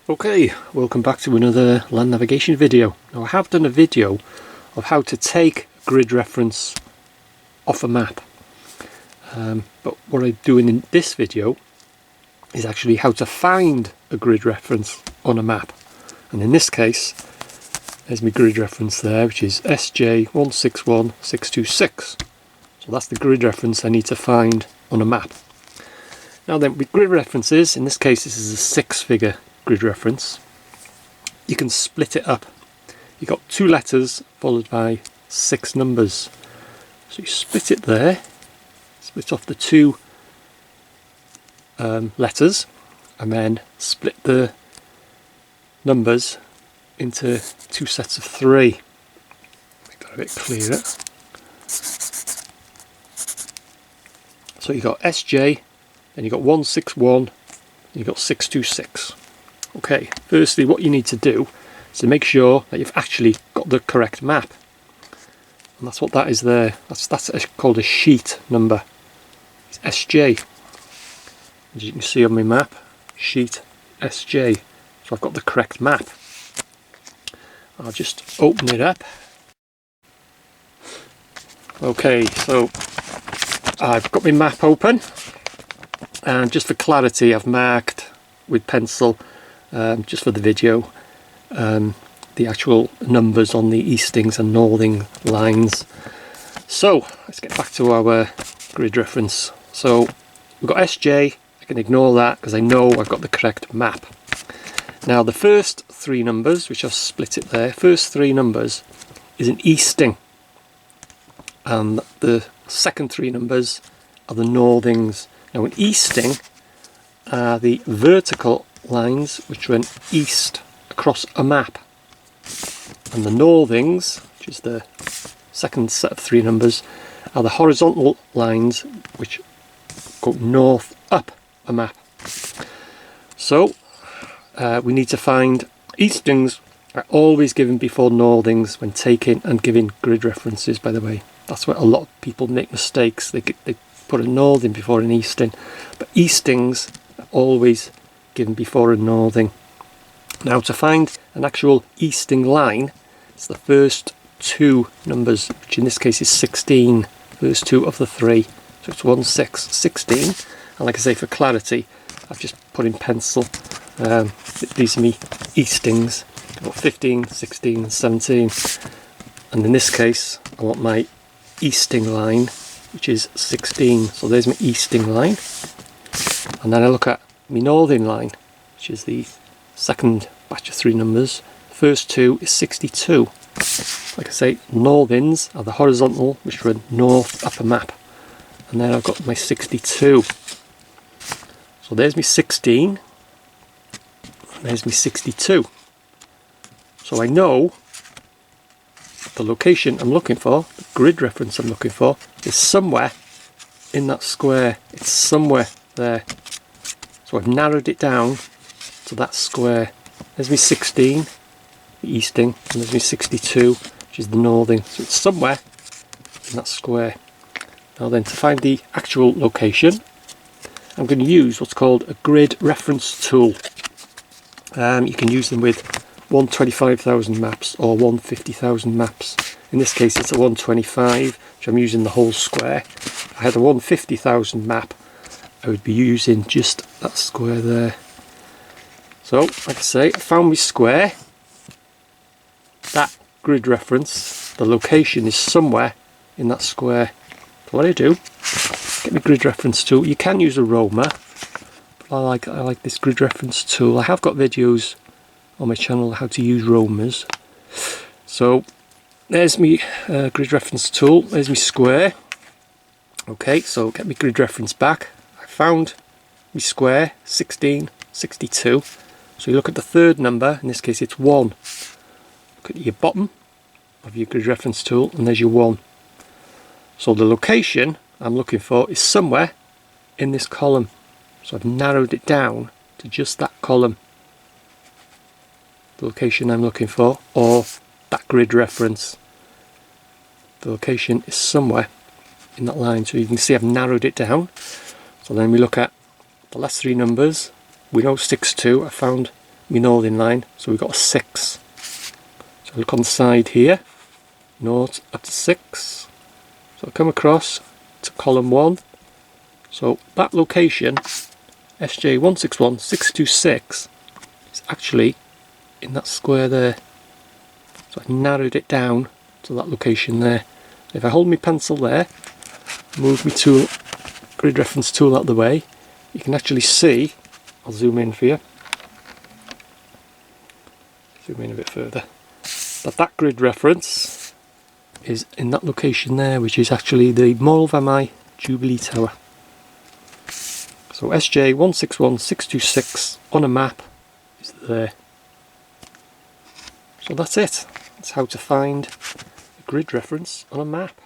Okay, welcome back to another land navigation video. Now I have done a video of how to take a grid reference off a map, but what I'm doing in this video is actually how to find a grid reference on a map. And in this case, there's my grid reference there, which is SJ161626. So that's the grid reference I need to find on a map. Now then, with grid references, in this case this is a 6-figure grid reference, you can split it up. You've got 2 letters followed by 6 numbers. So you split it there, split off the 2 letters, and then split the numbers into 2 sets of 3. Make that a bit clearer. So you've got SJ, then you've got 161, and you've got 626. Okay, firstly what you need to do is to make sure that you've actually got the correct map. And that's what that is there. That's called a sheet number. It's SJ. As you can see on my map, sheet SJ. So I've got the correct map. I'll just open it up. Okay, so I've got my map open, and just for clarity I've marked with pencil, just for the video, the actual numbers on the eastings and northing lines. So let's get back to our grid reference. So we've got SJ. I can ignore that because I know I've got the correct map. Now the first 3 numbers, which I've split it there, first 3 numbers is an easting, and the second 3 numbers are the northings. Now an easting are the vertical lines which run east across a map, and the northings, which is the second set of 3 numbers, are the horizontal lines which go north up a map. So we need to find eastings are always given before northings when taking and giving grid references, by the way. That's where a lot of people make mistakes. They put a northing before an easting, but eastings are always given before a northing. Now to find an actual easting line, it's the first 2 numbers, which in this case is 16, first 2 of the 3. So it's 1, 6, 16, and like I say, for clarity I've just put in pencil, these are me eastings. I've got 15, 16 and 17, and in this case I want my easting line, which is 16. So there's my easting line, and then I look at my northing line, which is the second batch of 3 numbers. First 2 is 62. Like I say, northings are the horizontal which run north up a map, and then I've got my 62. So there's my 16, and there's my 62. So I know the location I'm looking for, the grid reference I'm looking for, is somewhere in that square. It's somewhere there. So I've narrowed it down to that square. There's my 16, the easting, and there's my 62, which is the northing. So it's somewhere in that square. Now then, to find the actual location, I'm going to use what's called a grid reference tool. You can use them with 125,000 maps or 150,000 maps. In this case it's a 125, which I'm using the whole square. If I had a 150,000 map, I would be using just that square there. So like I say, I found my square. That grid reference, the location is somewhere in that square. So what I do, get my grid reference tool. You can use a roamer, but I like this grid reference tool. I have got videos on my channel how to use roamers. So there's my grid reference tool, there's my square. Okay, so get my grid reference back. I found my square, 16, 62. So you look at the 3rd number, in this case it's 1. Look at your bottom of your grid reference tool, and there's your 1. So the location I'm looking for is somewhere in this column. So I've narrowed it down to just that column. The location I'm looking for, or that grid reference. The location is somewhere in that line, so you can see I've narrowed it down. So then we look at the last 3 numbers. We know 62. I found my northern line, so we've got a 6. So look on the side here, north up to 6. So I come across to column 1. So that location, SJ161626, is actually in that square there. So I've narrowed it down to that location there. If I hold my pencil there, move my tool, grid reference tool out of the way, you can actually see, I'll zoom in for you, zoom in a bit further, that grid reference is in that location there, which is actually the Mall Famau Jubilee Tower. So SJ161626 on a map is there. So that's it. That's how to find a grid reference on a map.